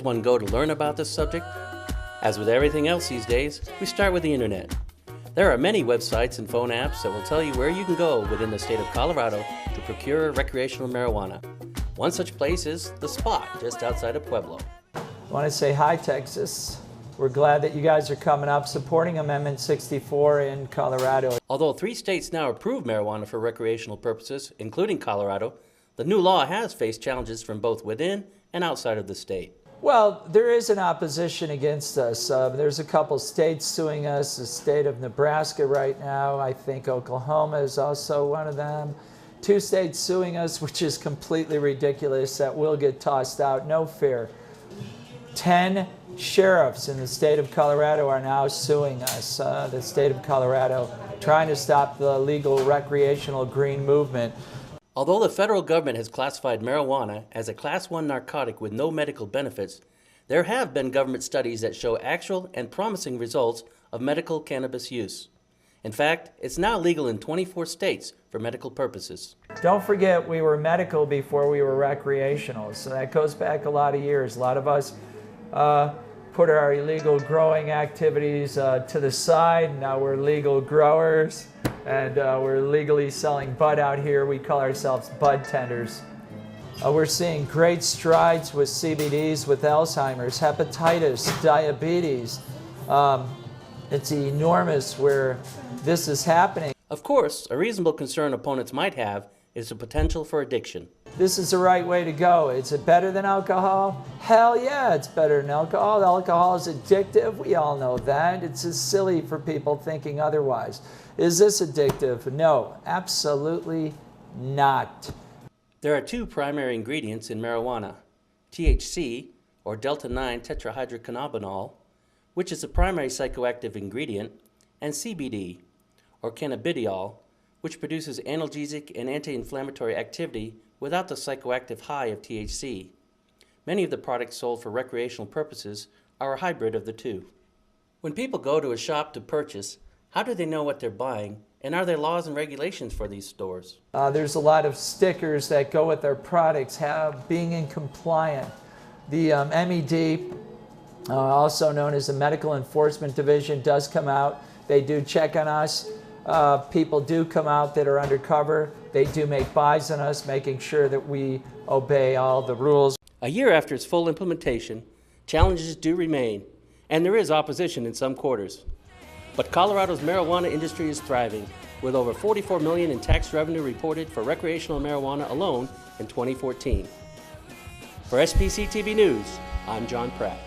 one go to learn about this subject? As with everything else these days, we start with the internet. There are many websites and phone apps that will tell you where you can go within the state of Colorado to procure recreational marijuana. One such place is The Spot, just outside of Pueblo. I want to say hi, Texas. We're glad that you guys are coming up supporting Amendment 64 in Colorado. Although 3 states now approve marijuana for recreational purposes, including Colorado, the new law has faced challenges from both within and outside of the state. Well, there is an opposition against us. There's a couple states suing us, the state of Nebraska right now. I think Oklahoma is also one of them. 2 states suing us, which is completely ridiculous. That will get tossed out, no fear. 10 sheriffs in the state of Colorado are now suing us, the state of Colorado, trying to stop the legal recreational green movement. Although the federal government has classified marijuana as a Class 1 narcotic with no medical benefits, there have been government studies that show actual and promising results of medical cannabis use. In fact, it's now legal in 24 states for medical purposes. Don't forget, we were medical before we were recreational, so that goes back a lot of years. A lot of us put our illegal growing activities to the side. Now we're legal growers, and we're legally selling bud out here. We call ourselves bud tenders. We're seeing great strides with CBDs, with Alzheimer's, hepatitis, diabetes. It's enormous where this is happening. Of course, a reasonable concern opponents might have is the potential for addiction. This is the right way to go. Is it better than alcohol? Hell yeah, it's better than alcohol. Alcohol is addictive. We all know that. It's just silly for people thinking otherwise. Is this addictive? No, absolutely not. There are 2 primary ingredients in marijuana: THC, or delta-9 tetrahydrocannabinol, which is the primary psychoactive ingredient, and CBD, or cannabidiol, which produces analgesic and anti-inflammatory activity without the psychoactive high of THC. Many of the products sold for recreational purposes are a hybrid of the 2. When people go to a shop to purchase, how do they know what they're buying, and are there laws and regulations for these stores? There's a lot of stickers that go with our products, being in compliant. The MED, also known as the Medical Enforcement Division, does come out. They do check on us. People do come out that are undercover. They do make buys on us, making sure that we obey all the rules. A year after its full implementation, challenges do remain, and there is opposition in some quarters. But Colorado's marijuana industry is thriving, with over $44 million in tax revenue reported for recreational marijuana alone in 2014. For SPC TV News, I'm John Pratt.